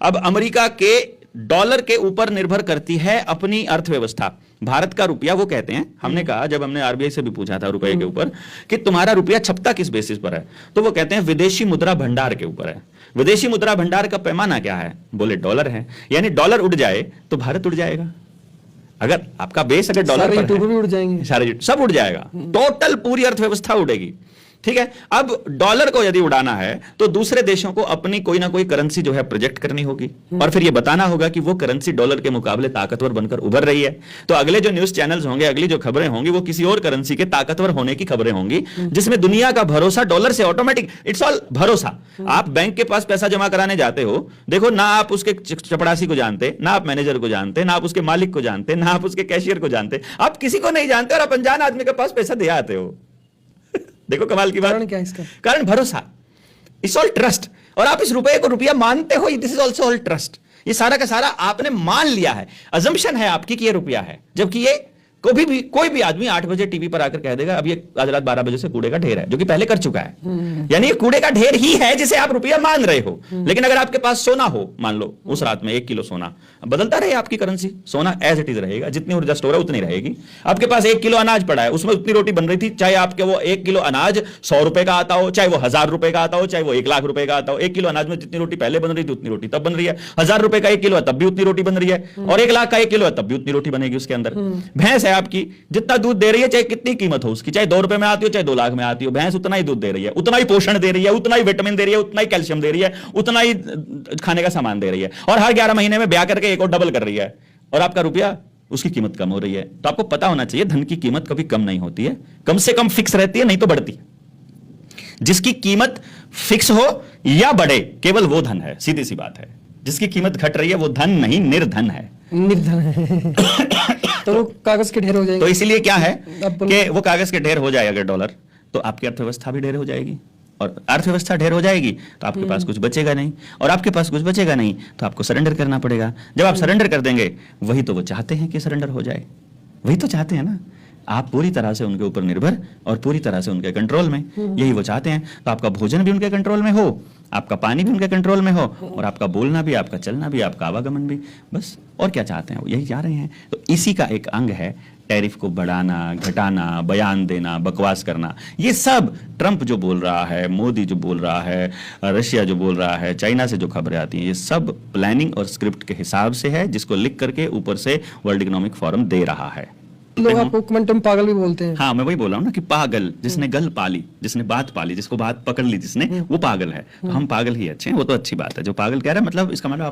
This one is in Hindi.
अब अमेरिका के डॉलर के ऊपर निर्भर करती है अपनी अर्थव्यवस्था। भारत का रुपया, वो कहते हैं, हमने कहा जब हमने आरबीआई से भी पूछा था रुपए के ऊपर कि तुम्हारा रुपया छपता किस बेसिस पर है, तो वो कहते हैं विदेशी मुद्रा भंडार के ऊपर है। विदेशी मुद्रा भंडार का पैमाना क्या है? बोले डॉलर है। यानी डॉलर उड़ जाए तो भारत उड़ जाएगा। अगर आपका बेस अगर डॉलर पर है, भी उड़ जाएंगे, सारे सब उड़ जाएगा, टोटल पूरी अर्थव्यवस्था उड़ेगी। ठीक है। अब डॉलर को यदि उड़ाना है तो दूसरे देशों को अपनी कोई ना कोई करेंसी जो है प्रोजेक्ट करनी होगी और फिर ये बताना होगा कि वो करेंसी डॉलर के मुकाबले ताकतवर बनकर उभर रही है। तो अगले जो न्यूज चैनल्स होंगे, अगली जो खबरें होंगी, वो किसी और करेंसी के ताकतवर होने की खबरें होंगी, जिसमें दुनिया का भरोसा डॉलर से ऑटोमेटिक, इट्स ऑल भरोसा। आप बैंक के पास पैसा जमा कराने जाते हो, देखो ना आप उसके चपड़ासी को जानते, ना आप मैनेजर को जानते, ना आप उसके मालिक को जानते, ना आप उसके कैशियर को जानते, आप किसी को नहीं जानते और आप अनजान आदमी के पास पैसा दे आते हो। देखो कमाल की बात। कारण क्या है इसका? कारण भरोसा, इट्स ऑल ट्रस्ट। और आप इस रुपए को रुपया मानते हो, this is also all trust. ये सारा का सारा आपने मान लिया है, अजम्पशन है आपकी कि ये रुपया है, जबकि ये कोई भी आदमी 8 बजे टीवी पर आकर कह देगा अब ये आज रात 12 बजे से कूड़े का ढेर है, जो कि पहले कर चुका है। यानी ये कूड़े का ढेर ही है जिसे आप रुपया मान रहे हो। लेकिन अगर आपके पास सोना हो, मान लो उस रात में 1 किलो सोना, बदलता रहे आपकी करेंसी, सोना एज इट इज रहेगा, जितनी ऊर्जा स्टोर है उतनी रहेगी। आपके पास 1 किलो अनाज पड़ा है, उसमें उतनी रोटी बन रही थी, चाहे आपके वो 1 किलो अनाज 100 रुपए का आता हो, चाहे वो 1000 रुपए का आता हो, चाहे वो 1 लाख रुपए का आता हो। 1 किलो अनाज में जितनी रोटी पहले बन रही थी उतनी रोटी तब बन रही है। 1000 रुपए का 1 किलो है तब भी उतनी रोटी बन रही है, और 1 लाख का 1 किलो है तब भी उतनी रोटी बनेगी उसके अंदर। भैंस है आपकी, जितना दूध दे रही है, चाहे कितनी कीमत हो उसकी, चाहे 2 रुपए में आती हो चाहे 2 लाख में आती हो, भैंस उतना ही दूध दे रही है, उतना ही पोषण दे रही है, उतना ही विटामिन दे रही है, उतना ही कैल्शियम दे रही है, उतना ही खाने का सामान दे रही है, और हर 11 महीने में ब्याह करके एक और डबल कर रही है, और आपका रुपया, उसकी कीमत कम हो रही है। तो आपको पता होना चाहिए धन की कीमत कभी कम नहीं होती है, कम से कम फिक्स रहती है, नहीं तो बढ़ती है। जिसकी कीमत फिक्स हो या बढ़े केवल वो धन है, सीधी सी बात है। जिसकी कीमत घट रही है वो धन नहीं, निर्धन है। निर्धन है। तो वो कागज के ढेर हो जाएंगे। तो इसलिए क्या है कि वो कागज के ढेर हो जाए अगर डॉलर, तो आपकी अर्थव्यवस्था भी ढेर हो जाएगी, और अर्थव्यवस्था ढेर हो जाएगी तो आपके पास कुछ बचेगा नहीं, और आपके पास कुछ बचेगा नहीं तो आपको सरेंडर करना पड़ेगा। जब आप सरेंडर कर देंगे, वही तो वो चाहते हैं कि सरेंडर हो जाए, वही तो चाहते हैं ना, आप पूरी तरह से उनके ऊपर निर्भर और पूरी तरह से उनके कंट्रोल में, यही वो चाहते हैं। तो आपका भोजन भी उनके कंट्रोल में हो, आपका पानी भी उनके कंट्रोल में हो, और आपका बोलना भी, आपका चलना भी, आपका आवागमन भी, बस। और क्या चाहते हैं वो, यही चाह रहे हैं। तो इसी का एक अंग है टैरिफ को बढ़ाना, घटाना, बयान देना, बकवास करना। ये सब ट्रंप जो बोल रहा है, मोदी जो बोल रहा है, रशिया जो बोल रहा है, चाइना से जो खबरें आती हैं, ये सब प्लानिंग और स्क्रिप्ट के हिसाब से है, जिसको लिख करके ऊपर से वर्ल्ड इकोनॉमिक फोरम दे रहा है। लोग आपको क्वांटम पागल भी बोलते हैं। हाँ, मैं वही बोल रहा हूँ ना कि पागल, जिसने गल पाली, जिसने बात पाली, जिसको बात पकड़ ली जिसने, वो पागल है। तो हम पागल ही अच्छे हैं, वो तो अच्छी बात है। जो पागल कह रहा है मतलब इसका मतलब